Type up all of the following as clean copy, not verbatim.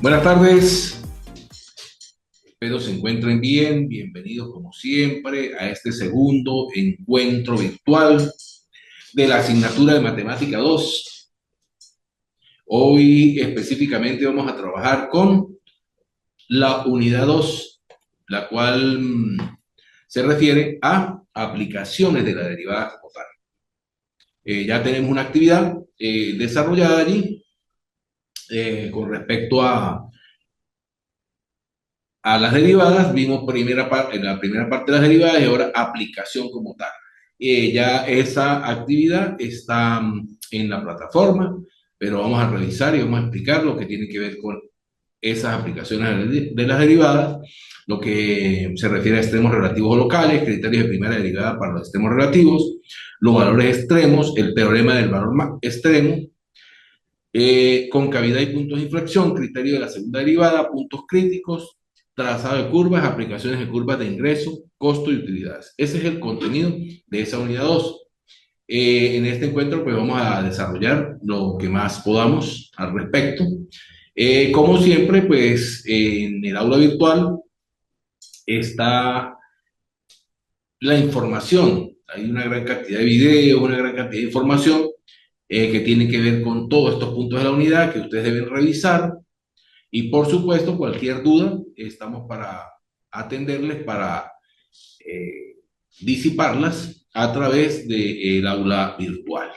Buenas tardes, espero se encuentren bien. Bienvenidos como siempre a este segundo encuentro virtual de la asignatura de Matemática 2. Hoy específicamente vamos a trabajar con la unidad 2, la cual se refiere a aplicaciones de la derivada como tal. Ya tenemos una actividad desarrollada allí con respecto a las derivadas. Vimos en la primera parte de las derivadas y ahora aplicación como tal. Ya esa actividad está en la plataforma, pero vamos a revisar y vamos a explicar lo que tiene que ver con esas aplicaciones de las derivadas, lo que se refiere a extremos relativos o locales, criterios de primera derivada para los extremos relativos, los valores extremos, el teorema del valor extremo, concavidad y puntos de inflexión, criterio de la segunda derivada, puntos críticos, trazado de curvas, aplicaciones de curvas de ingreso, costo y utilidades. Ese es el contenido de esa unidad 2. En este encuentro pues vamos a desarrollar lo que más podamos al respecto. Como siempre, pues en el aula virtual está la información. Hay una gran cantidad de videos, una gran cantidad de información que tiene que ver con todos estos puntos de la unidad que ustedes deben revisar. Y por supuesto, cualquier duda, estamos para atenderles, para disiparlas a través del aula virtual.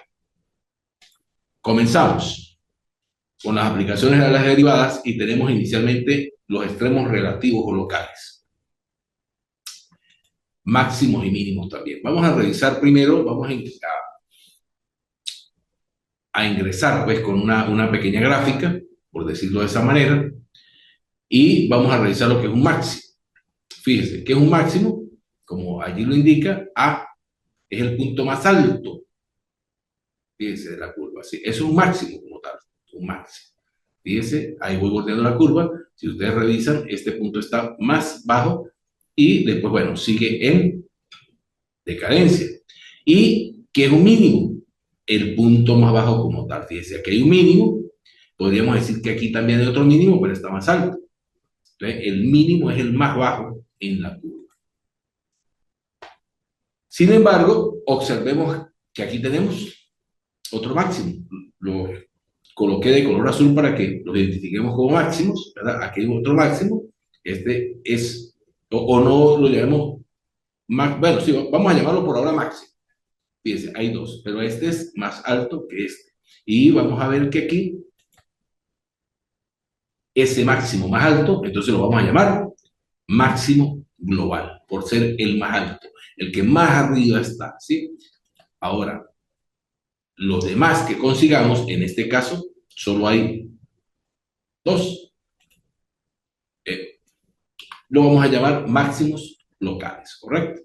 Comenzamos con las aplicaciones de las derivadas y tenemos inicialmente los extremos relativos o locales. Máximos y mínimos también. Vamos a revisar primero, vamos a ingresar pues con una pequeña gráfica, por decirlo de esa manera, y vamos a revisar lo que es un máximo. Fíjense, ¿qué es un máximo? Como allí lo indica, A es el punto más alto, fíjense, de la curva. ¿Sí? Es un máximo como tal, un máximo. Fíjense, ahí voy bordeando la curva. Si ustedes revisan, este punto está más bajo y después, bueno, sigue en decadencia. ¿Y qué es un mínimo? El punto más bajo como tal. Fíjense, aquí hay un mínimo. Podríamos decir que aquí también hay otro mínimo, pero está más alto. Entonces, el mínimo es el más bajo en la curva. Sin embargo, observemos que aquí tenemos otro máximo. Lo coloqué de color azul para que los identifiquemos como máximos, ¿verdad? Aquí hay otro máximo. Este es, o no lo llamemos, bueno, sí, vamos a llamarlo por ahora máximo. Fíjense, hay dos, pero este es más alto que este. Y vamos a ver que aquí, ese máximo más alto, entonces lo vamos a llamar máximo global, por ser el más alto, el que más arriba está, ¿sí? Ahora, los demás que consigamos, en este caso, solo hay dos. Lo vamos a llamar máximos locales, ¿correcto?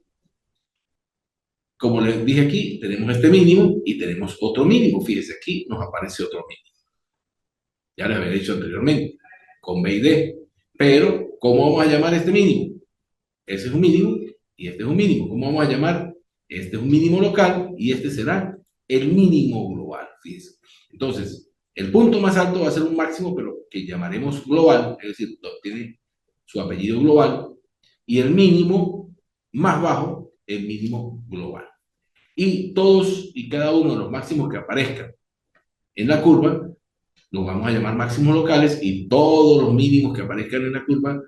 Como les dije aquí, tenemos este mínimo y tenemos otro mínimo. Fíjense, aquí nos aparece otro mínimo. Ya les había dicho anteriormente, con B y D. Pero, ¿cómo vamos a llamar este mínimo? Ese es un mínimo y este es un mínimo. ¿Cómo vamos a llamar? Este es un mínimo local y este será el mínimo global. Fíjense. Entonces, el punto más alto va a ser un máximo, pero que llamaremos global, es decir, tiene su apellido global, y el mínimo más bajo, el mínimo global. Y todos y cada uno de los máximos que aparezcan en la curva, los vamos a llamar máximos locales, y todos los mínimos que aparezcan en la curva,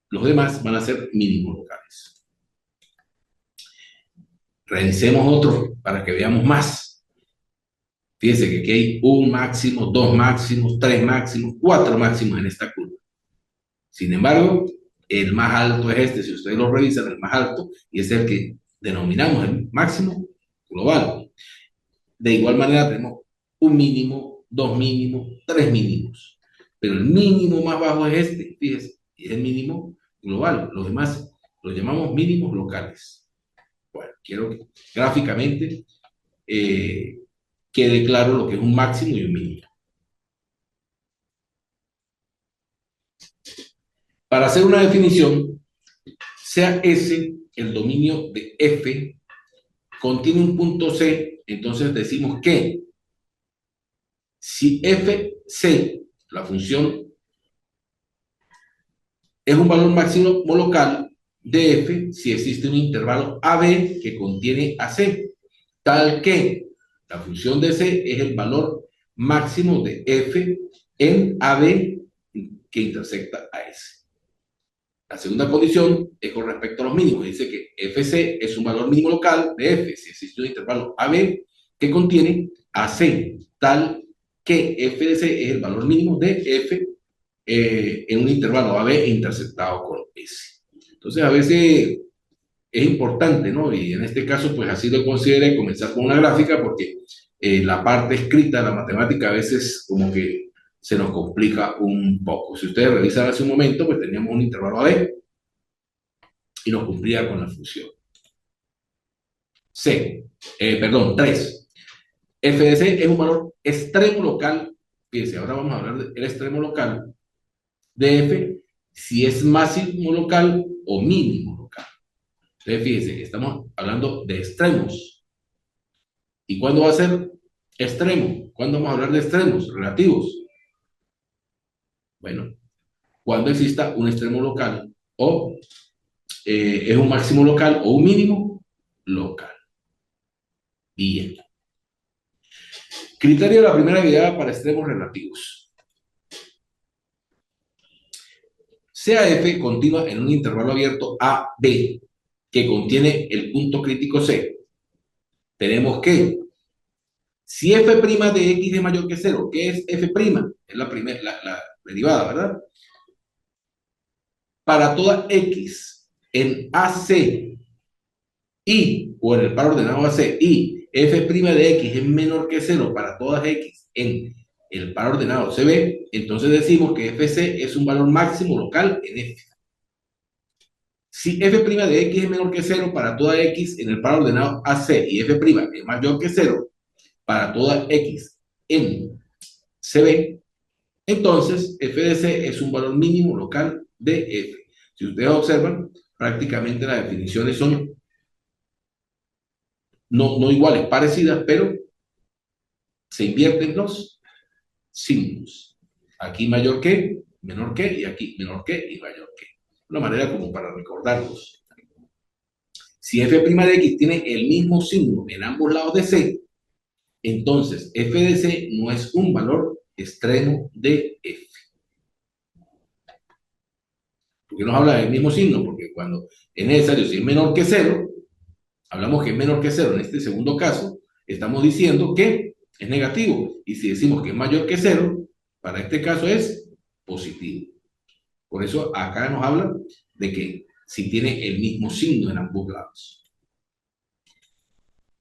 los demás van a ser mínimos locales. Revisemos otro para que veamos más. Fíjense que aquí hay un máximo, dos máximos, tres máximos, cuatro máximos en esta curva. Sin embargo, el más alto es este. Si ustedes lo revisan, el más alto, y es el que denominamos el máximo global. De igual manera, tenemos un mínimo, dos mínimos, tres mínimos. Pero el mínimo más bajo es este, fíjense, y es el mínimo global. Los demás los llamamos mínimos locales. Bueno, quiero que gráficamente quede claro lo que es un máximo y un mínimo. Para hacer una definición, sea S el dominio de F, contiene un punto C, entonces decimos que si FC La función es un valor máximo local de f si existe un intervalo AB que contiene AC, tal que la función de C es el valor máximo de f en AB que intersecta a S. La segunda condición es con respecto a los mínimos. Dice que FC es un valor mínimo local de F si existe un intervalo AB que contiene AC, tal que f de C es el valor mínimo de F en un intervalo AB intersectado con S. Entonces, a veces es importante, ¿no? Y en este caso, pues así lo consideré, comenzar con una gráfica, porque la parte escrita, la matemática, a veces como que se nos complica un poco. Si ustedes revisan hace un momento, pues teníamos un intervalo AB y nos cumplía con la función. Perdón, 3. F de C es un valor extremo local. Fíjense, ahora vamos a hablar del extremo local de F, si es máximo local o mínimo local. Entonces, fíjense, estamos hablando de extremos. ¿Y cuándo va a ser extremo? ¿Cuándo vamos a hablar de extremos relativos? Bueno, cuando exista un extremo local o es un máximo local o un mínimo local. Bien. Criterio de la primera idea para extremos relativos. Sea f continua en un intervalo abierto A, B, que contiene el punto crítico C, tenemos que, si f' de x es mayor que 0, ¿qué es f'? Es la derivada, ¿verdad? Para toda x en AC o en el par ordenado AC, y f' de x es menor que 0 para todas x en el par ordenado CB, entonces decimos que FC es un valor máximo local en F. Si f' de x es menor que 0 para toda x en el par ordenado AC y f' es mayor que 0 para toda x en CB, entonces f de c es un valor mínimo local de f. Si ustedes observan, prácticamente las definiciones son no iguales, parecidas, pero se invierten los signos. Aquí mayor que, menor que, y aquí menor que y mayor que. Una manera como para recordarlos. Si f' de x tiene el mismo signo en ambos lados de c, entonces f de c no es un valor extremo de f. ¿Por qué nos habla del mismo signo? Porque cuando es necesario, si es menor que 0, hablamos que es menor que 0 en este segundo caso, estamos diciendo que es negativo. Y si decimos que es mayor que 0, para este caso es positivo. Por eso acá nos habla de que si tiene el mismo signo en ambos lados.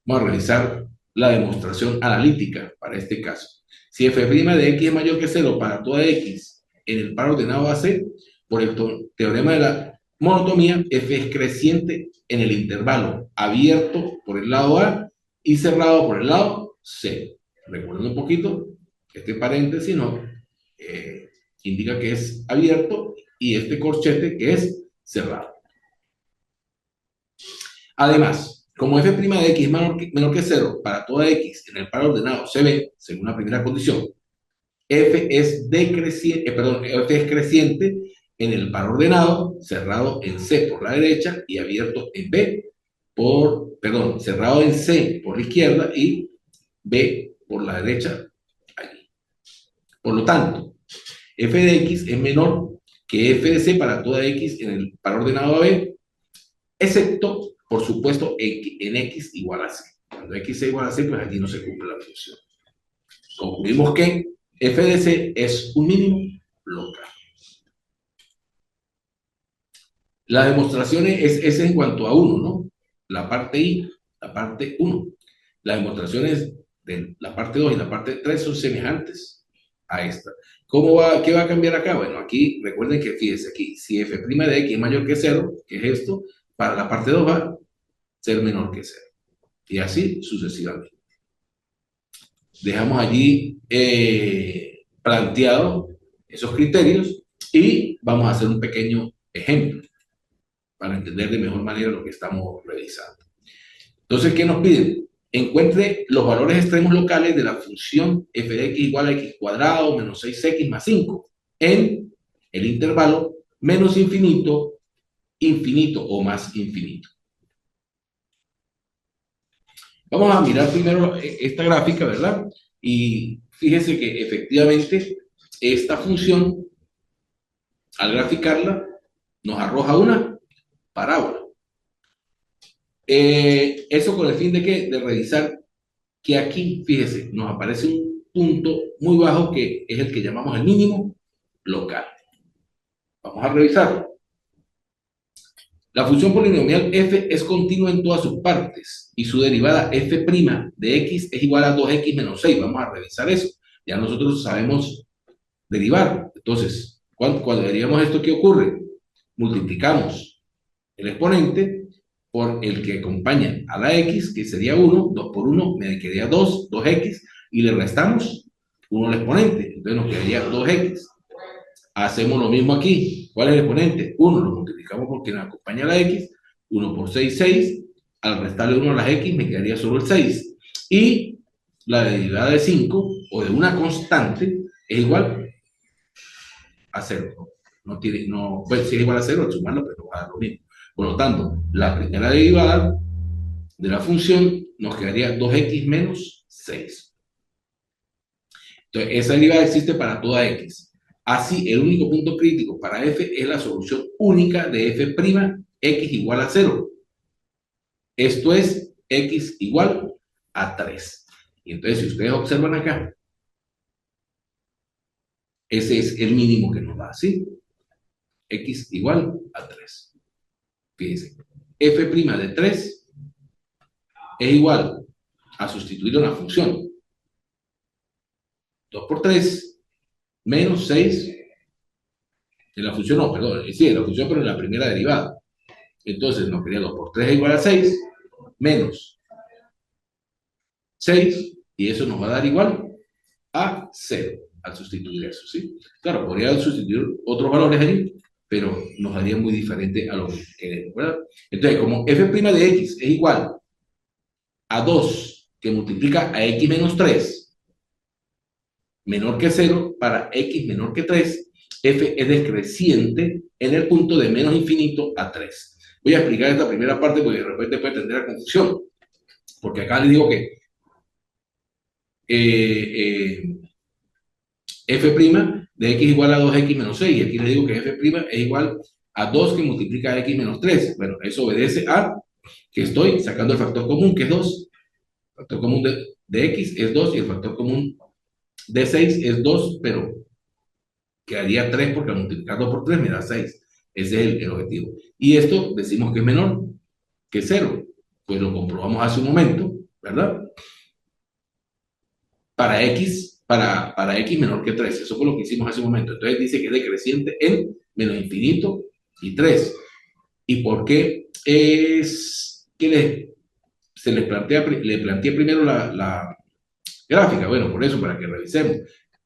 Vamos a realizar la demostración analítica para este caso. Si f' de x es mayor que 0 para toda x en el par ordenado AC, por el teorema de la monotomía, f es creciente en el intervalo abierto por el lado A y cerrado por el lado C. Recuerden un poquito, este paréntesis no indica que es abierto y este corchete que es cerrado. Además, como f' de x es menor que 0 para toda x en el par ordenado CB, según la primera condición, f es creciente en el par ordenado, cerrado en C por la derecha y abierto en B cerrado en C por la izquierda y B por la derecha allí. Por lo tanto, f de x es menor que f de c para toda x en el par ordenado AB, excepto, por supuesto, en x igual a c. Cuando x es igual a c, pues aquí no se cumple la función. Concluimos que f de c es un mínimo local. La demostración es en cuanto a 1, ¿no? La parte I, la parte 1. Las demostraciones de la parte 2 y la parte 3 son semejantes a esta. ¿Qué va a cambiar acá? Bueno, aquí recuerden que fíjense aquí, si f' de x es mayor que 0, que es esto, para la parte 2 va a ser menor que 0. Y así sucesivamente. Dejamos allí planteados esos criterios y vamos a hacer un pequeño ejemplo para entender de mejor manera lo que estamos revisando. Entonces, ¿qué nos piden? encuentre los valores extremos locales de la función f de x igual a x cuadrado menos 6x más 5 en el intervalo menos infinito, infinito o más infinito. Vamos a mirar primero esta gráfica, ¿verdad? Y fíjese que efectivamente esta función, al graficarla, nos arroja una parábola. Eso con el fin de que de revisar que aquí, fíjese, nos aparece un punto muy bajo que es el que llamamos el mínimo local. Vamos a revisarlo. La función polinomial f es continua en todas sus partes y su derivada f' de x es igual a 2x menos 6. Vamos a revisar eso. Ya nosotros sabemos derivar. Entonces, cuando derivaríamos esto, ¿qué ocurre? Multiplicamos el exponente por el que acompaña a la x, que sería 1, 2 por 1, me quedaría 2, 2x, y le restamos 1 al exponente, entonces nos quedaría 2x. Hacemos lo mismo aquí. ¿Cuál es el exponente? 1, lo multiplicamos por quien acompaña a la x, 1 por 6, 6, al restarle 1 a las x me quedaría solo el 6. Y la derivada de 5, o de una constante, es igual a 0. Pues si es igual a 0, al sumarlo, pero va a dar lo mismo. Por lo tanto, la primera derivada de la función nos quedaría 2x menos 6. Entonces, esa derivada existe para toda x. Así, el único punto crítico para f es la solución única de f', x igual a 0. Esto es x igual a 3. Y entonces, si ustedes observan acá, ese es el mínimo que nos da, ¿sí? X igual a 3. Fíjense, f' de 3 es igual a sustituir una función 2 por 3 menos 6 de la función, no, perdón, sí, de la función, pero en la primera derivada. Entonces nos quedaría 2 por 3 es igual a 6 menos 6, y eso nos va a dar igual a 0 al sustituir eso, ¿sí? Claro, podría sustituir otros valores ahí, pero nos daría muy diferente a lo que queremos, ¿verdad? Entonces, como f' de x es igual a 2 que multiplica a x menos 3 menor que 0 para x menor que 3, f es decreciente en el punto de menos infinito a 3. Voy a explicar esta primera parte porque de repente puede tener la confusión, porque acá les digo que f' de x igual a 2x menos 6, y aquí les digo que f' es igual a 2 que multiplica a x menos 3. Bueno, eso obedece a que estoy sacando el factor común, que es 2. El factor común de x es 2 y el factor común de 6 es 2, pero quedaría 3 porque al multiplicar 2 por 3 me da 6. Ese es el objetivo. Y esto decimos que es menor que 0. Pues lo comprobamos hace un momento, ¿verdad? Para x menor que 3. Eso fue lo que hicimos hace un momento. Entonces dice que es decreciente en menos infinito y 3. ¿Y por qué es que le planteé primero la gráfica? Bueno, por eso, para que revisemos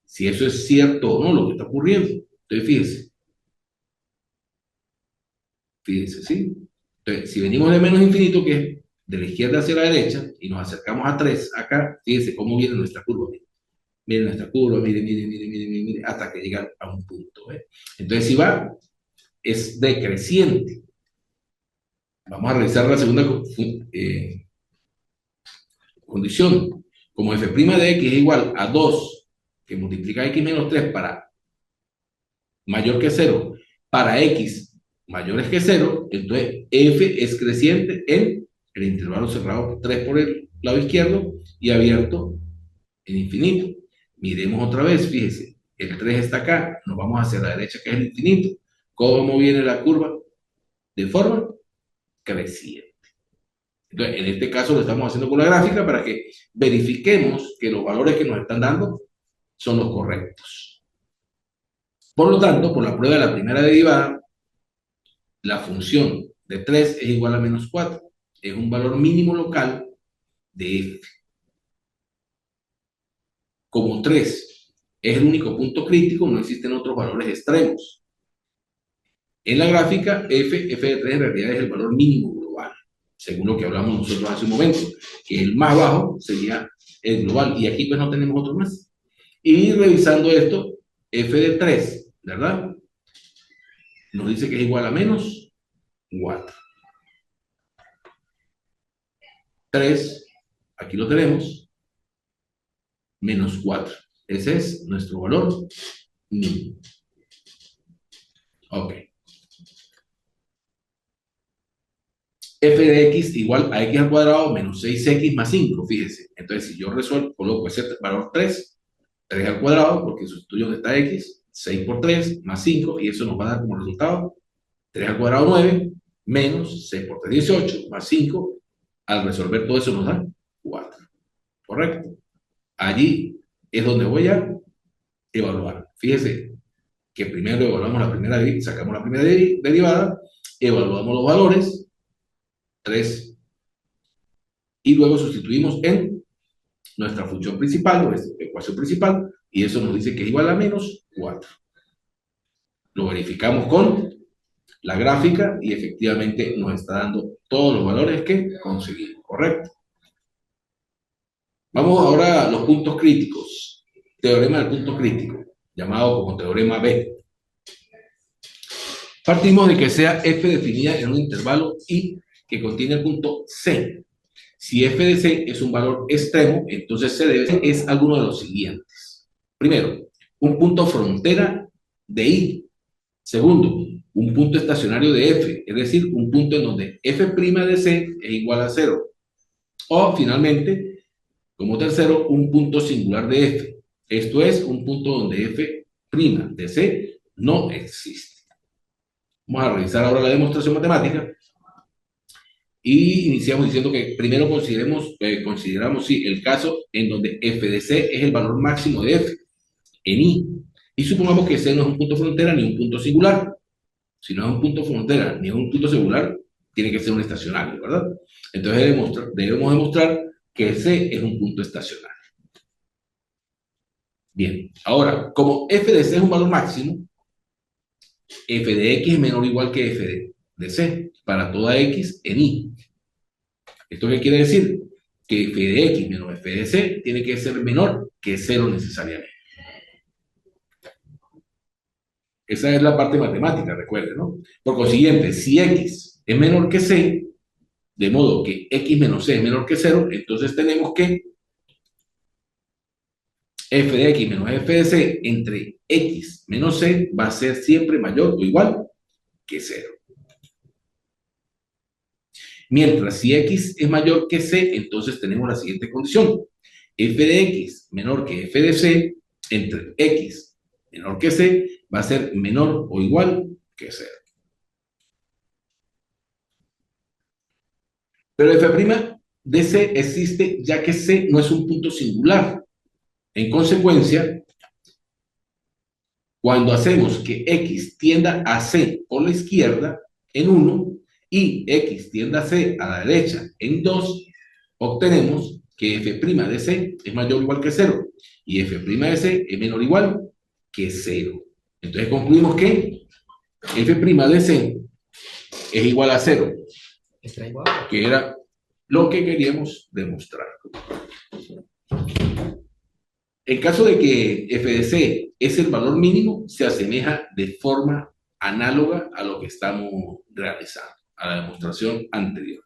si eso es cierto o no lo que está ocurriendo. Entonces, fíjense, ¿sí? Entonces, si venimos de menos infinito, que es de la izquierda hacia la derecha, y nos acercamos a 3 acá, fíjense cómo viene nuestra curva. Miren nuestra curva, miren, hasta que llega a un punto. Entonces, si va, es decreciente. Vamos a revisar la segunda condición. Como f' de x es igual a 2 que multiplica x menos 3 para mayor que 0, para x mayores que 0, entonces f es creciente en el intervalo cerrado 3 por el lado izquierdo y abierto en infinito. Miremos otra vez, fíjese, el 3 está acá, nos vamos hacia la derecha que es el infinito. ¿Cómo viene la curva? De forma creciente. Entonces, en este caso lo estamos haciendo con la gráfica para que verifiquemos que los valores que nos están dando son los correctos. Por lo tanto, por la prueba de la primera derivada, la función de 3 es igual a menos 4. Es un valor mínimo local de f. Como 3 es el único punto crítico, no existen otros valores extremos. En la gráfica, f de 3 en realidad es el valor mínimo global. según lo que hablamos nosotros hace un momento, que el más bajo sería el global, y aquí pues no tenemos otro más. Y revisando esto, f de 3, ¿verdad? Nos dice que es igual a menos 4. 3, aquí lo tenemos, menos 4. Ese es nuestro valor mínimo. Ok. F de x igual a x al cuadrado menos 6x más 5, fíjese. Entonces, si yo resuelvo, coloco ese valor 3, 3 al cuadrado, porque sustituyo donde está x, 6 por 3 más 5, y eso nos va a dar como resultado 3 al cuadrado 9, menos 6 por 3, 18, más 5. Al resolver todo eso nos da 4. ¿Correcto? Allí es donde voy a evaluar. Fíjese que primero evaluamos la primera, sacamos la primera derivada, evaluamos los valores, 3, y luego sustituimos en nuestra función principal, o nuestra ecuación principal, y eso nos dice que es igual a menos 4. Lo verificamos con la gráfica y efectivamente nos está dando todos los valores que conseguimos, ¿correcto? Vamos ahora a los puntos críticos. Teorema del punto crítico, llamado como teorema B. Partimos de que sea f definida en un intervalo y que contiene el punto C. Si f de C es un valor extremo, entonces C de C es alguno de los siguientes. Primero, un punto frontera de I. Segundo, un punto estacionario de F, es decir, un punto en donde f' de C es igual a 0. O, finalmente, como tercero, un punto singular de F. Esto es, un punto donde f' de C no existe. Vamos a revisar ahora la demostración matemática. Y iniciamos diciendo que primero consideramos sí, el caso en donde f de C es el valor máximo de f en I. Y supongamos que C no es un punto frontera ni un punto singular. Si no es un punto frontera ni un punto singular, tiene que ser un estacionario, ¿verdad? Entonces debemos demostrar que C es un punto estacionario. Bien, ahora, como f de C es un valor máximo, f de x es menor o igual que f de C para toda x en I. ¿Esto qué quiere decir? Que f de x menos f de C tiene que ser menor que 0 necesariamente. Esa es la parte matemática, recuerden, ¿no? Por consiguiente, si x es menor que c, de modo que x menos c es menor que 0, entonces tenemos que f de x menos f de c entre x menos c va a ser siempre mayor o igual que 0. Mientras si x es mayor que c, entonces tenemos la siguiente condición. F de x menor que f de c entre x menor que c va a ser menor o igual que 0. Pero f' de c existe ya que c no es un punto singular. En consecuencia, cuando hacemos que x tienda a c por la izquierda en 1 y x tienda a c a la derecha en 2, obtenemos que f' de c es mayor o igual que 0 y f' de c es menor o igual que 0. Entonces concluimos que f' de c es igual a 0, que era lo que queríamos demostrar. En caso de que f de c es el valor mínimo, se asemeja de forma análoga a lo que estamos realizando, a la demostración anterior.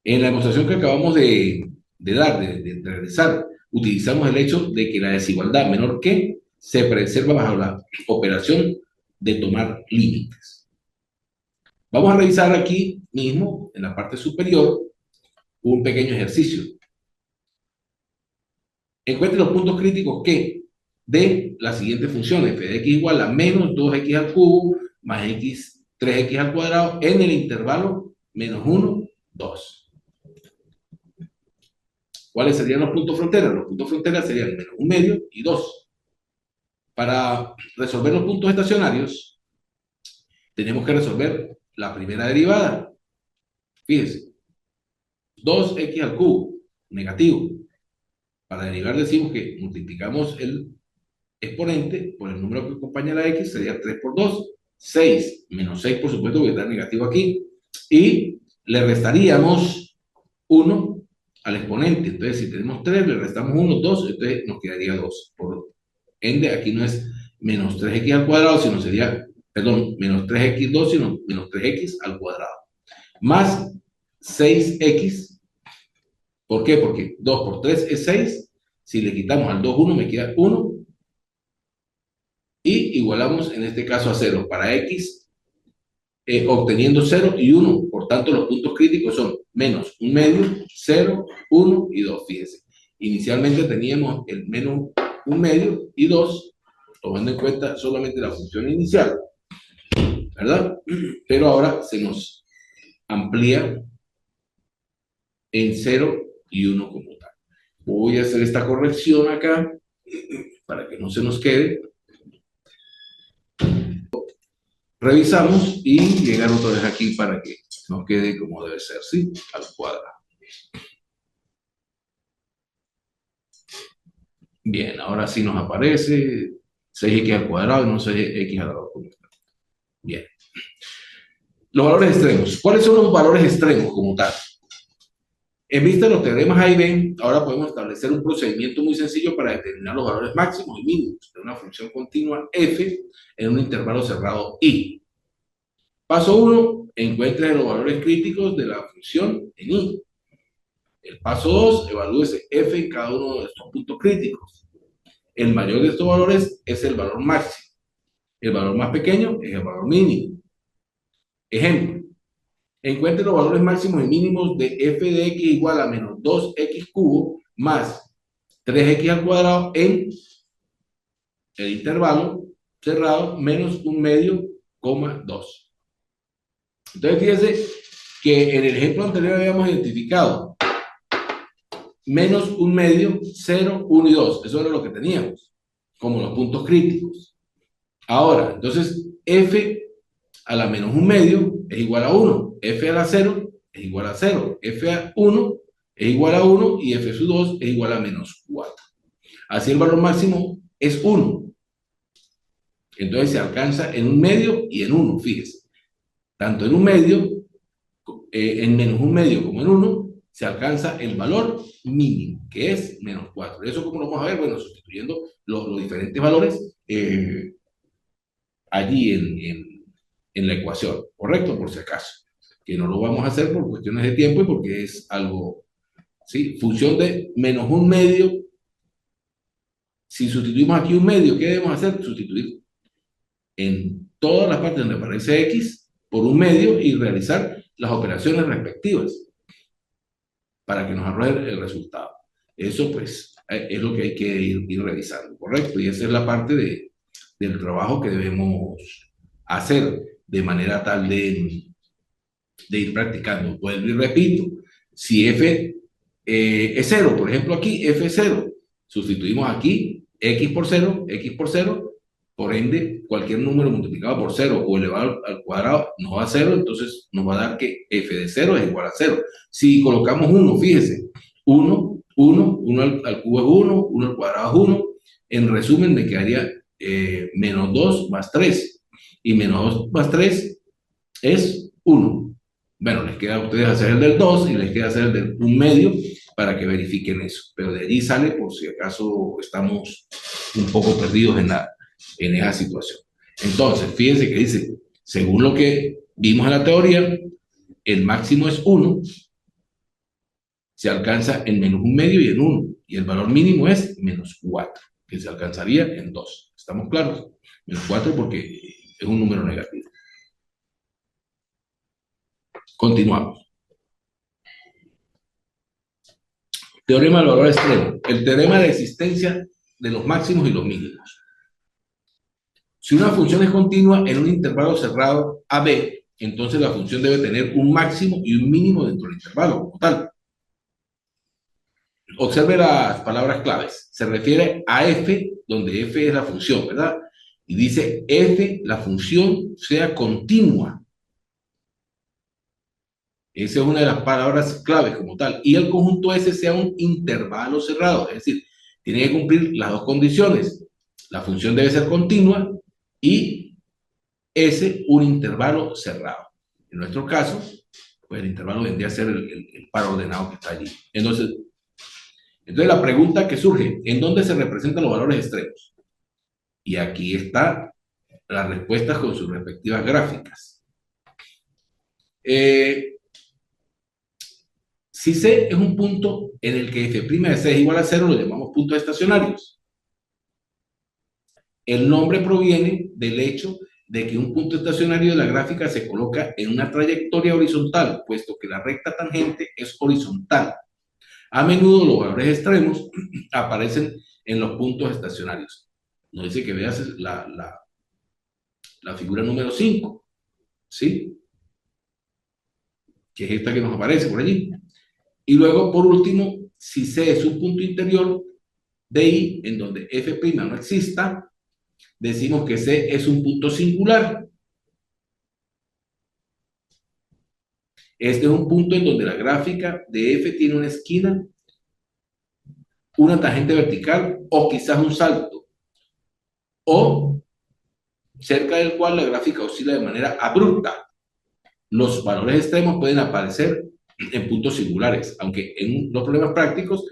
En la demostración que acabamos de realizar, utilizamos el hecho de que la desigualdad menor que se preserva bajo la operación de tomar límites. Vamos a revisar aquí mismo, en la parte superior, un pequeño ejercicio. Encuentre los puntos críticos que de la siguiente función, f de x igual a menos 2x al cubo más x 3x al cuadrado en el intervalo menos 1, 2. ¿Cuáles serían los puntos fronteras? Los puntos fronteras serían menos 1 medio y 2. Para resolver los puntos estacionarios, tenemos que resolver la primera derivada. Fíjense, 2x al cubo, negativo. Para derivar decimos que multiplicamos el exponente por el número que acompaña a la x, sería 3 por 2, 6, menos 6 por supuesto que está negativo aquí, y le restaríamos 1 al exponente. Entonces, si tenemos 3, le restamos 1, 2, entonces nos quedaría 2. Por ende, aquí no es menos 3x al cuadrado, sino sería, perdón, menos 3x2, sino menos 3x al cuadrado. Más 6x. ¿Por qué? Porque 2 por 3 es 6. Si le quitamos al 2, 1, me queda 1. Y igualamos en este caso a 0 para x, obteniendo 0 y 1. Por tanto, los puntos críticos son menos 1 medio, 0, 1 y 2. Fíjense, inicialmente teníamos el menos 1 medio y 2, tomando en cuenta solamente la función inicial, ¿verdad? Pero ahora se nos amplía en 0 y 1 como tal. Voy a hacer esta corrección acá para que no se nos quede. Revisamos y llegar otra vez aquí para que nos quede como debe ser, ¿sí? Al cuadrado. Bien, ahora sí nos aparece 6x al cuadrado y no 6x al cuadrado. Bien. Los valores extremos. ¿Cuáles son los valores extremos como tal? En vista de los teoremas A y B, ahora podemos establecer un procedimiento muy sencillo para determinar los valores máximos y mínimos de una función continua f en un intervalo cerrado I. Paso 1, encuentre los valores críticos de la función en I. El paso 2, evalúese f en cada uno de estos puntos críticos. El mayor de estos valores es el valor máximo. El valor más pequeño es el valor mínimo. Ejemplo, encuentre los valores máximos y mínimos de f de x igual a menos 2x cubo más 3x al cuadrado en el intervalo cerrado menos 1 medio, 2. Entonces, fíjense que en el ejemplo anterior habíamos identificado menos 1 medio, 0, 1 y 2. Eso era lo que teníamos, como los puntos críticos. Ahora, entonces, f a la menos 1 medio es igual a 1. F a la 0 es igual a 0. F a 1 es igual a 1 y f sub 2 es igual a menos 4. Así el valor máximo es 1. Entonces se alcanza en 1 medio y en 1, fíjese. Tanto en 1 medio, en menos 1 medio como en 1, se alcanza el valor mínimo, que es menos 4. ¿Eso cómo lo vamos a ver? Bueno, sustituyendo los diferentes valores allí en la ecuación, ¿correcto? Por si acaso. Que no lo vamos a hacer por cuestiones de tiempo y porque es algo, ¿sí? Función de menos 1 medio. Si sustituimos aquí 1 medio, ¿qué debemos hacer? Sustituir en todas las partes donde aparece x por 1 medio y realizar las operaciones respectivas para que nos arroje el resultado. Eso, pues, es lo que hay que ir revisando, ¿correcto? Y esa es la parte del trabajo que debemos hacer de manera tal de ir practicando. Pues, y repito, si f es 0, por ejemplo aquí f es 0, sustituimos aquí x por 0, por ende cualquier número multiplicado por 0 o elevado al cuadrado nos va a 0, entonces nos va a dar que f de 0 es igual a 0. Si colocamos 1, fíjese, 1 al cubo es 1, 1 al cuadrado es 1, en resumen me quedaría menos 2 más 3, y menos 2 más 3 es 1. Bueno, les queda a ustedes hacer el del 2 y les queda hacer el del 1 medio para que verifiquen eso. Pero de allí sale por si acaso estamos un poco perdidos en esa situación. Entonces, fíjense que dice, según lo que vimos en la teoría, el máximo es 1, se alcanza en menos 1 medio y en 1, y el valor mínimo es menos 4, que se alcanzaría en 2. ¿Estamos claros? Menos 4 porque es un número negativo. Continuamos. Teorema del valor extremo. El teorema de existencia de los máximos y los mínimos. Si una función es continua en un intervalo cerrado AB, entonces la función debe tener un máximo y un mínimo dentro del intervalo como tal. Observe las palabras claves. Se refiere a f, donde f es la función, ¿verdad? Y dice f, la función, sea continua. Esa es una de las palabras claves como tal. Y el conjunto S sea un intervalo cerrado. Es decir, tiene que cumplir las dos condiciones. La función debe ser continua y S un intervalo cerrado. En nuestro caso, Pues el intervalo vendría a ser el par ordenado que está allí. Entonces la pregunta que surge, ¿en dónde se representan los valores extremos? Y aquí está las respuestas con sus respectivas gráficas. Si C es un punto en el que f' de C es igual a 0, lo llamamos puntos estacionarios. El nombre proviene del hecho de que un punto estacionario de la gráfica se coloca en una trayectoria horizontal, puesto que la recta tangente es horizontal. A menudo los valores extremos aparecen en los puntos estacionarios. Nos dice que veas la figura número 5, ¿sí? Que es esta que nos aparece por allí. Y luego, por último, si C es un punto interior de I, en donde f' no exista, decimos que C es un punto singular. Este es un punto en donde la gráfica de f tiene una esquina, una tangente vertical o quizás un salto, o cerca del cual la gráfica oscila de manera abrupta. Los valores extremos pueden aparecer en puntos singulares, aunque en los problemas prácticos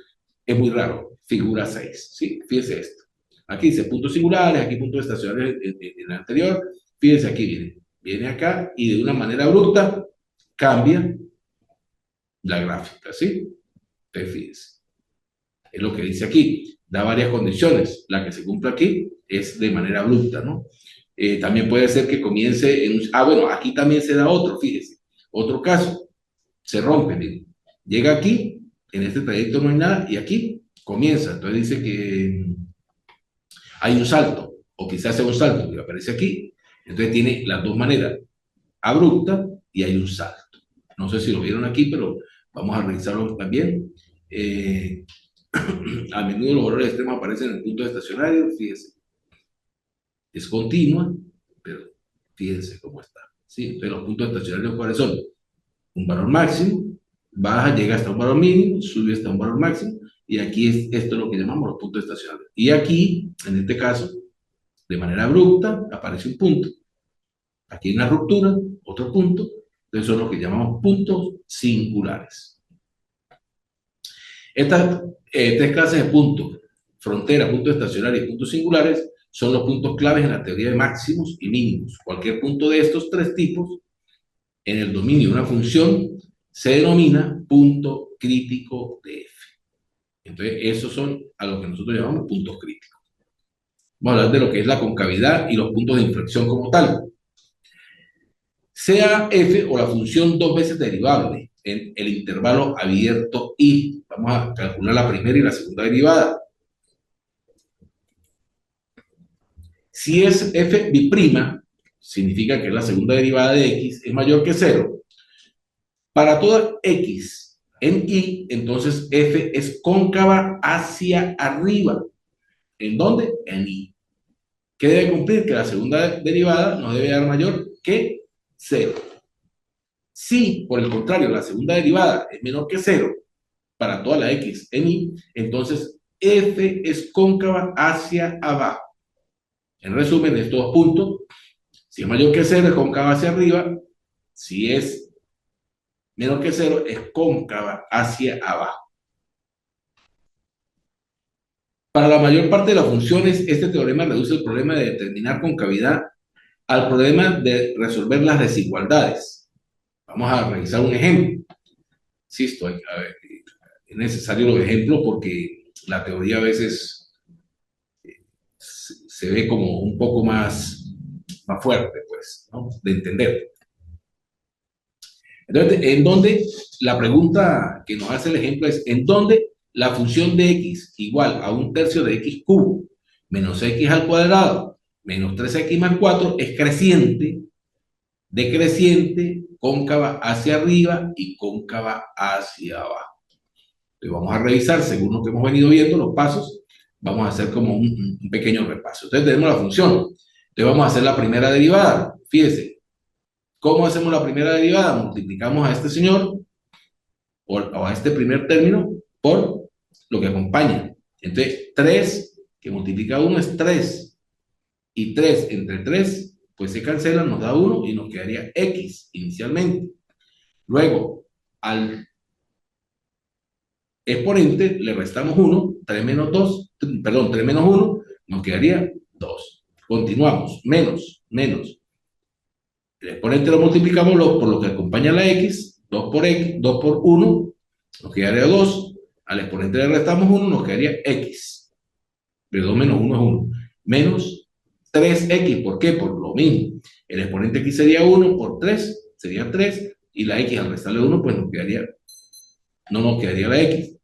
es muy raro. Figura 6, ¿sí? Fíjense esto. Aquí dice puntos singulares, aquí puntos estacionarios en el anterior. Fíjense aquí, viene acá y de una manera abrupta cambia la gráfica, ¿sí? Entonces, fíjense. Es lo que dice aquí. Da varias condiciones. La que se cumple aquí es de manera abrupta, ¿no? También puede ser que comience en un... Ah, bueno, aquí también se da otro, fíjense. Otro caso. Se rompe, miren. Llega aquí, en este trayecto no hay nada, y aquí comienza. Entonces dice que hay un salto, o quizás sea un salto que aparece aquí. Entonces tiene las dos maneras, abrupta y hay un salto. No sé si lo vieron aquí, pero vamos a revisarlo también. A menudo los valores extremos aparecen en el punto estacionario, fíjense. Es continua, pero fíjense cómo está. ¿Sí? Entonces los puntos estacionarios, ¿cuáles son? Un valor máximo, baja, llega hasta un valor mínimo, sube hasta un valor máximo, y aquí esto es lo que llamamos los puntos estacionarios. Y aquí, en este caso, de manera abrupta, aparece un punto. Aquí hay una ruptura, otro punto, entonces son los que llamamos puntos singulares. Estas tres clases de puntos, frontera, puntos estacionarios y puntos singulares, son los puntos claves en la teoría de máximos y mínimos. Cualquier punto de estos tres tipos en el dominio de una función se denomina punto crítico de f. Entonces, esos son a lo que nosotros llamamos puntos críticos. Vamos a hablar de lo que es la concavidad y los puntos de inflexión como tal. Sea f o la función dos veces derivable en el intervalo abierto i. Vamos a calcular la primera y la segunda derivada. Si es f bi'prima, significa que la segunda derivada de x es mayor que 0. Para toda x en y, entonces f es cóncava hacia arriba. ¿En dónde? En y. ¿Qué debe cumplir? Que la segunda derivada no debe dar mayor que 0. Si, por el contrario, la segunda derivada es menor que 0 para toda la x en y, entonces f es cóncava hacia abajo. En resumen, estos dos puntos, si es mayor que 0 es cóncava hacia arriba, si es menor que 0 es cóncava hacia abajo. Para la mayor parte de las funciones, este teorema reduce el problema de determinar concavidad al problema de resolver las desigualdades. Vamos a revisar un ejemplo. Insisto, es necesario los ejemplos porque la teoría a veces se ve como un poco más fuerte, pues, ¿no? De entender. Entonces, ¿en dónde? La pregunta que nos hace el ejemplo es, ¿en dónde la función de x igual a un tercio de x cubo menos x al cuadrado menos 3x más 4 es creciente, decreciente, cóncava hacia arriba y cóncava hacia abajo? Entonces vamos a revisar, según lo que hemos venido viendo, los pasos, vamos a hacer como un pequeño repaso. Entonces tenemos la función. Entonces vamos a hacer la primera derivada. Fíjese, ¿cómo hacemos la primera derivada? Multiplicamos a este señor o a este primer término por lo que acompaña. Entonces, 3 que multiplica 1 es 3. Y 3 entre 3, pues se cancela, nos da 1 y nos quedaría x inicialmente. Luego, al exponente le restamos 1, 3 menos 2, perdón, 3 menos 1, nos quedaría 2. Continuamos, menos. El exponente lo multiplicamos por lo que acompaña a la x, 2 por 1, nos quedaría 2. Al exponente le restamos 1, nos quedaría x. De 2 menos 1 es 1. Menos 3x, ¿por qué? Por lo mismo. El exponente aquí sería 1 por 3, sería 3, y la x al restarle 1, pues no nos quedaría la x.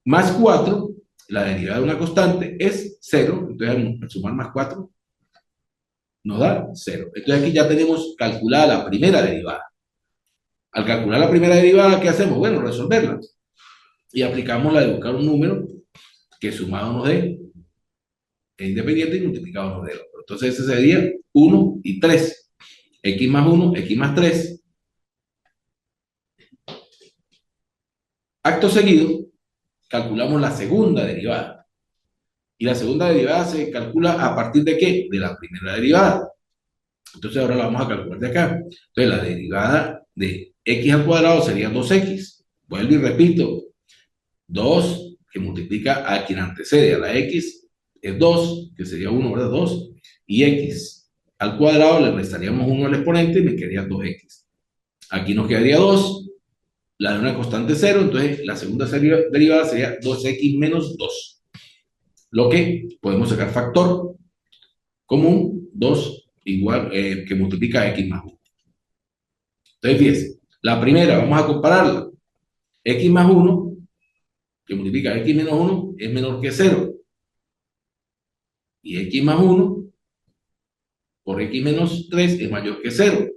Más 4, la derivada de una constante es 0, entonces al sumar más 4 nos da 0. Entonces aquí ya tenemos calculada la primera derivada. Al calcular la primera derivada, ¿qué hacemos? Bueno, resolverla. Y aplicamos la de buscar un número que sumado nos dé es independiente y multiplicado nos dé otro. Entonces ese sería 1 y 3. X más 1, X más 3. Acto seguido, calculamos la segunda derivada. Y la segunda derivada se calcula a partir de ¿qué? De la primera derivada. Entonces ahora la vamos a calcular de acá. Entonces la derivada de x al cuadrado sería 2x. Vuelvo y repito. 2 que multiplica a quien antecede a la x es 2, que sería 1, ¿verdad? 2. Y x al cuadrado le restaríamos 1 al exponente y me quedaría 2x. Aquí nos quedaría 2, la de una constante 0, entonces la segunda derivada sería 2x menos 2. Lo que podemos sacar factor común, 2 igual, que multiplica a x más 1. Entonces, fíjense, la primera, vamos a compararla. X más 1, que multiplica a x menos 1, es menor que 0. Y x más 1 por x menos 3 es mayor que 0.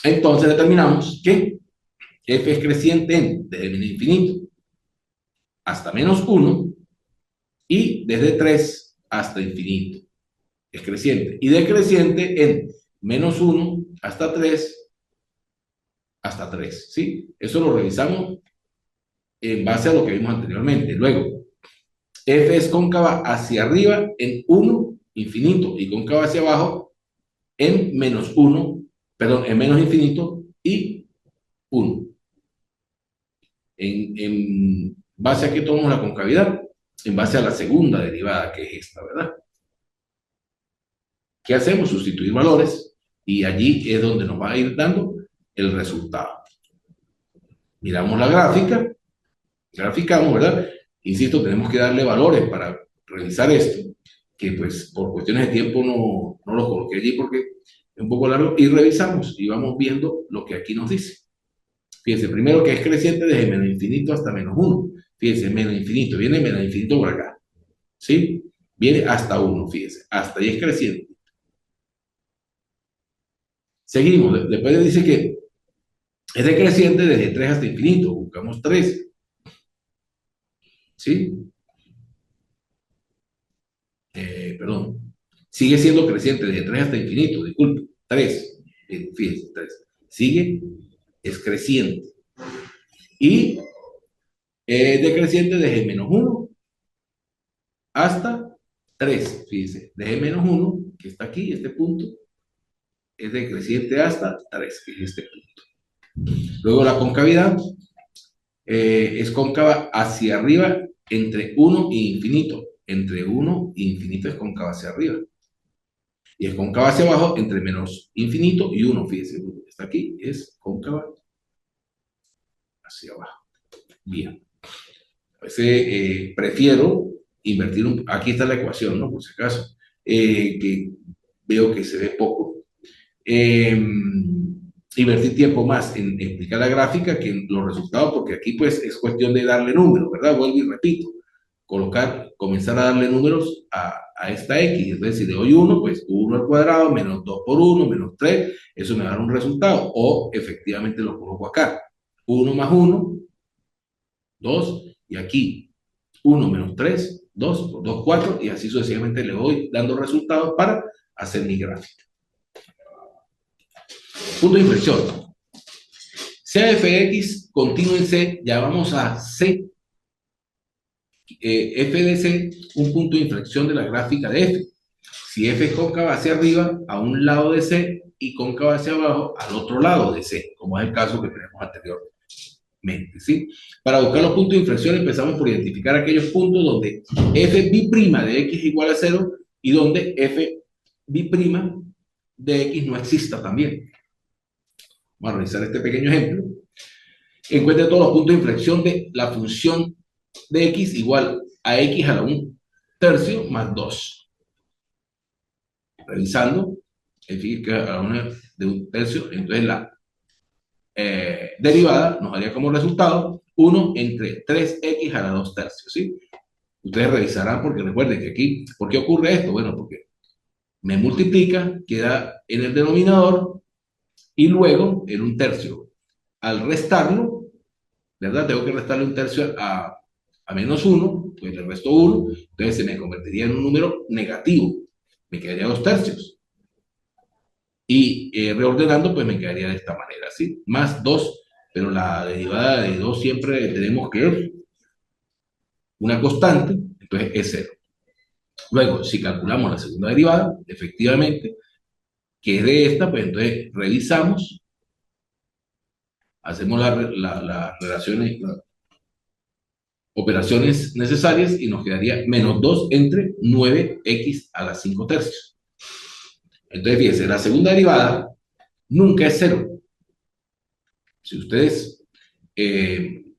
Entonces determinamos que f es creciente desde menos infinito hasta menos 1 y desde 3 hasta infinito. Es creciente. Y decreciente en menos 1 hasta 3 hasta 3. ¿Sí? Eso lo revisamos en base a lo que vimos anteriormente. Luego, f es cóncava hacia arriba en 1 infinito y cóncava hacia abajo en menos 1, perdón, en menos infinito y 1. En base a qué tomamos la concavidad, en base a la segunda derivada, que es esta, ¿verdad? ¿Qué hacemos? Sustituir valores y allí es donde nos va a ir dando el resultado. Miramos la gráfica, graficamos, ¿verdad? Insisto, tenemos que darle valores para revisar esto, que pues por cuestiones de tiempo no lo coloqué allí porque es un poco largo, y revisamos y vamos viendo lo que aquí nos dice. Fíjense, primero que es creciente desde menos infinito hasta menos 1. Fíjense, menos infinito, viene menos infinito por acá. ¿Sí? Viene hasta 1, fíjense, hasta ahí es creciente. Seguimos, después dice que es decreciente desde 3 hasta infinito, buscamos 3. ¿Sí? Perdón. Sigue siendo creciente desde 3 hasta infinito, disculpe, 3. Fíjense, 3. Sigue, es creciente. Y decreciente desde menos 1 hasta 3, fíjense, desde menos 1, que está aquí, este punto, es decreciente hasta 3, que es este punto. Luego la concavidad es cóncava hacia arriba entre 1 e infinito. Entre 1 e infinito es cóncava hacia arriba. Y es cóncava hacia abajo entre menos infinito y 1, fíjense, está aquí, es cóncava hacia abajo. Bien. A veces prefiero invertir aquí está la ecuación, ¿no? Por si acaso, que veo que se ve poco. Invertir tiempo más en explicar la gráfica que en los resultados, porque aquí pues es cuestión de darle números, ¿verdad? Vuelvo y repito, comenzar a darle números a esta x, entonces si le doy 1, pues 1 al cuadrado, menos 2 por 1, menos 3, eso me da un resultado, o efectivamente lo coloco acá, 1 más 1, 2, y aquí 1 menos 3, 2, por 2, 4, y así sucesivamente le voy dando resultados para hacer mi gráfica. Punto de inflexión. Sea f de x continuo en C, ya vamos a C. F de C, un punto de inflexión de la gráfica de F. Si F es cóncava hacia arriba, a un lado de C, y cóncava hacia abajo al otro lado de C, como es el caso que tenemos anteriormente, ¿sí? Para buscar los puntos de inflexión empezamos por identificar aquellos puntos donde f b' de x es igual a 0 y donde f b' de x no exista también. Vamos a revisar este pequeño ejemplo. Encuentre todos los puntos de inflexión de la función de x igual a x a la 1/3 más 2. Revisando, fíjense que a la 1/3, entonces la derivada nos daría como resultado 1 entre 3x a la 2/3, ¿sí? Ustedes revisarán porque recuerden que aquí, ¿por qué ocurre esto? Bueno, porque me multiplica, queda en el denominador y luego en 1/3. Al restarlo, ¿verdad? Tengo que restarle 1/3 a -1, pues le resto 1, entonces se me convertiría en un número negativo, me quedaría 2/3. Y reordenando, pues me quedaría de esta manera, ¿sí? Más 2, pero la derivada de 2 siempre tenemos que es una constante, entonces es 0. Luego, si calculamos la segunda derivada, efectivamente, que es de esta, pues entonces revisamos, hacemos las relaciones, las operaciones necesarias y nos quedaría menos 2 entre 9x a la 5/3. Entonces, fíjense, la segunda derivada nunca es 0. Si ustedes en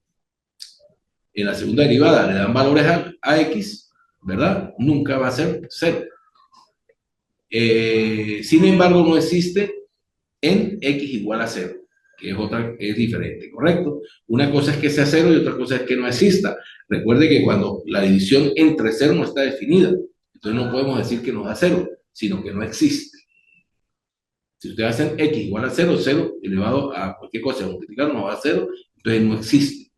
la segunda derivada le dan valores a x, ¿verdad? Nunca va a ser 0. Sin embargo, no existe en x igual a 0, que es diferente, ¿correcto? Una cosa es que sea 0 y otra cosa es que no exista. Recuerde que cuando la división entre 0 no está definida, entonces no podemos decir que nos da 0, sino que no existe. Si ustedes hacen x igual a 0, 0 elevado a cualquier cosa, multiplicar nos va a 0, entonces no existe.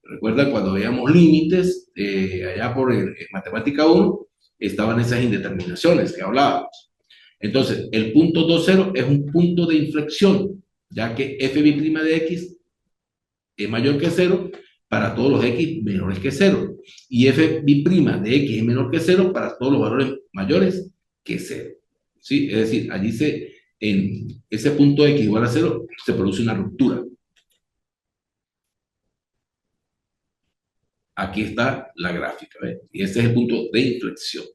Recuerda cuando veíamos límites, allá por matemática 1, estaban esas indeterminaciones que hablábamos. Entonces, el punto 2,0 es un punto de inflexión, ya que f' de x es mayor que 0 para todos los x menores que 0. Y f' de x es menor que 0 para todos los valores mayores que 0. ¿Sí? Es decir, allí en ese punto x igual a 0 se produce una ruptura. Aquí está la gráfica, ¿ves? Y este es el punto de inflexión.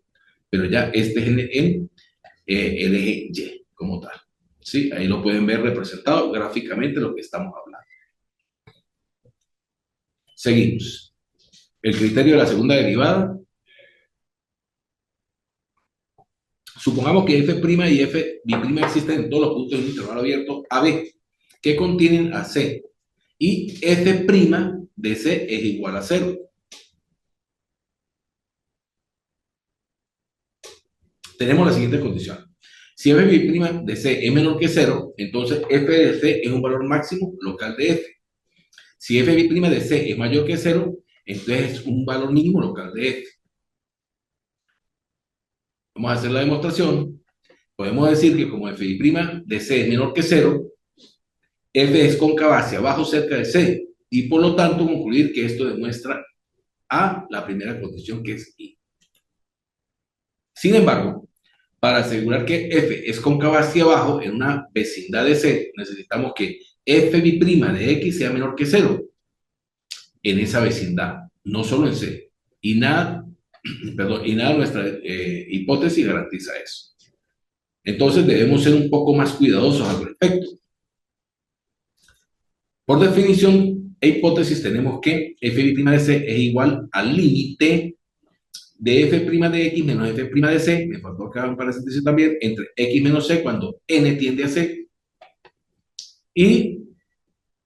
Pero ya este es el eje Y como tal. ¿Sí? Ahí lo pueden ver representado gráficamente lo que estamos hablando. Seguimos. El criterio de la segunda derivada. Supongamos que f' y f' existen en todos los puntos de un intervalo abierto AB, que contienen a C. Y f' de C es igual a 0. Tenemos la siguiente condición. Si f' de C es menor que 0, entonces f de C es un valor máximo local de f. Si f' de C es mayor que 0, entonces es un valor mínimo local de f. Vamos a hacer la demostración. Podemos decir que como f' de C es menor que 0, f es cóncava hacia abajo cerca de C, y por lo tanto concluir que esto demuestra a la primera condición, que es I. Sin embargo, para asegurar que f es cóncava hacia abajo en una vecindad de C, necesitamos que f' de x sea menor que 0 en esa vecindad, no solo en C. Y nada, y nada nuestra hipótesis garantiza eso. Entonces debemos ser un poco más cuidadosos al respecto. Por definición e hipótesis tenemos que f' de C es igual al límite de f' de x menos f' de C, me faltó acá un paréntesis también, entre x menos c cuando n tiende a c, y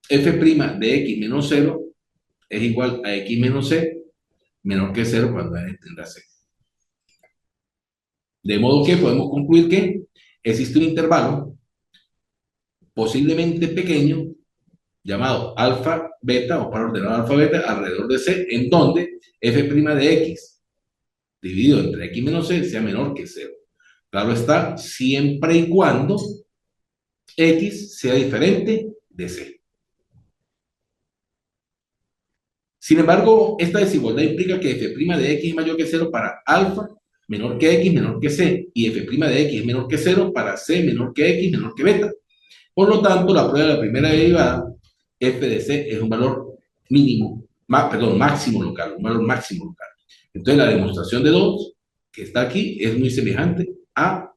f' de x menos 0 es igual a x menos c menor que 0 cuando n tiende a c. De modo que podemos concluir que existe un intervalo posiblemente pequeño llamado alfa beta, o para ordenar alfa beta, alrededor de c, en donde f' de x dividido entre x menos c sea menor que 0. Claro está, siempre y cuando x sea diferente de c. Sin embargo, esta desigualdad implica que f' de x es mayor que 0 para alfa menor que X menor que C y F' de X es menor que 0 para C menor que X menor que beta. Por lo tanto, la prueba de la primera derivada, F de C es un valor mínimo, máximo local, un valor máximo local. Entonces, la demostración de 2, que está aquí, es muy semejante a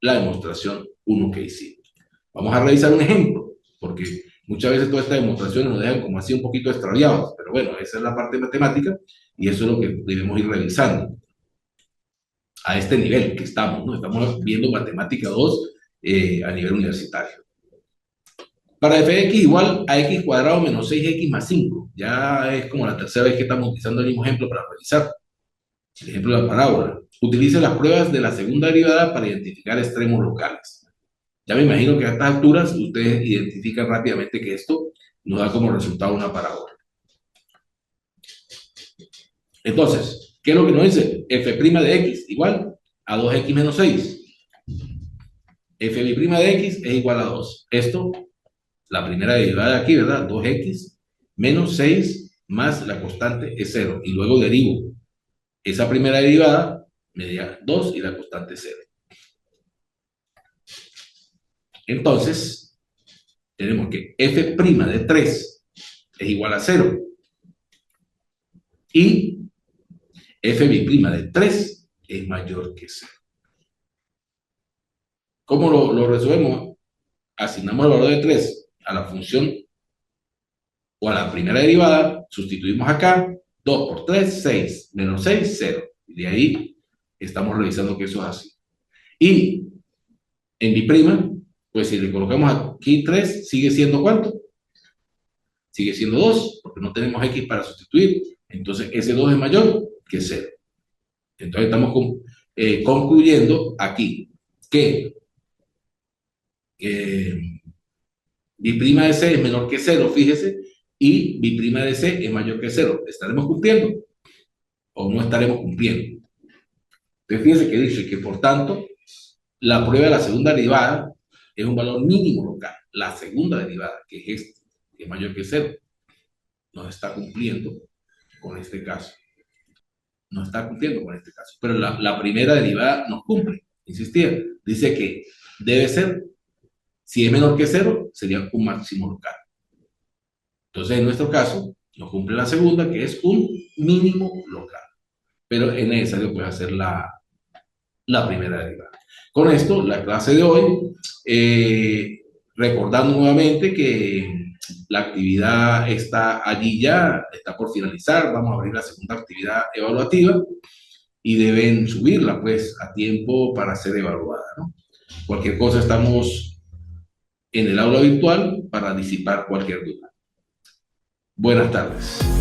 la demostración 1 que hicimos. Vamos a revisar un ejemplo, porque muchas veces todas estas demostraciones nos dejan como así un poquito extraviados, pero bueno, esa es la parte matemática y eso es lo que debemos ir revisando a este nivel que estamos, ¿no? Estamos viendo matemática 2 a nivel universitario. Para f de x igual a x cuadrado menos 6x más 5. Ya es como la tercera vez que estamos utilizando el mismo ejemplo para revisar. El ejemplo de la parábola. Utilice las pruebas de la segunda derivada para identificar extremos locales. Ya me imagino que a estas alturas ustedes identifican rápidamente que esto nos da como resultado una parábola. Entonces, ¿qué es lo que nos dice? F' de x igual a 2x menos 6. F' de x es igual a 2. Esto, la primera derivada de aquí, ¿verdad? 2x menos 6 más la constante es 0. Y luego derivo esa primera derivada, media 2 y la constante es 0. Entonces, tenemos que f' de 3 es igual a 0. Y f' de 3 es mayor que 0. ¿Cómo lo resolvemos? Asignamos el valor de 3 a la función o a la primera derivada, sustituimos acá, 2 por 3, 6, menos 6, 0. Y de ahí estamos revisando que eso es así. Y en mi', pues si le colocamos aquí 3, sigue siendo ¿cuánto? Sigue siendo 2, porque no tenemos x para sustituir. Entonces ese 2 es mayor que 0. Entonces estamos concluyendo aquí que mi' de C es menor que 0, fíjese, y mi' de C es mayor que 0. ¿Estaremos cumpliendo o no estaremos cumpliendo? Entonces fíjese que dice que por tanto la prueba de la segunda derivada es un valor mínimo local. La segunda derivada, que es este, que es mayor que 0, no está cumpliendo con este caso. No está cumpliendo con este caso. Pero la primera derivada nos cumple. Insistía. Dice que debe ser, si es menor que 0, sería un máximo local. Entonces, en nuestro caso, nos cumple la segunda, que es un mínimo local. Pero es necesario pues, hacer la primera derivada. Con esto, la clase de hoy, recordando nuevamente que la actividad está allí ya, está por finalizar, vamos a abrir la segunda actividad evaluativa y deben subirla pues a tiempo para ser evaluada, ¿no? Cualquier cosa estamos en el aula virtual para disipar cualquier duda. Buenas tardes.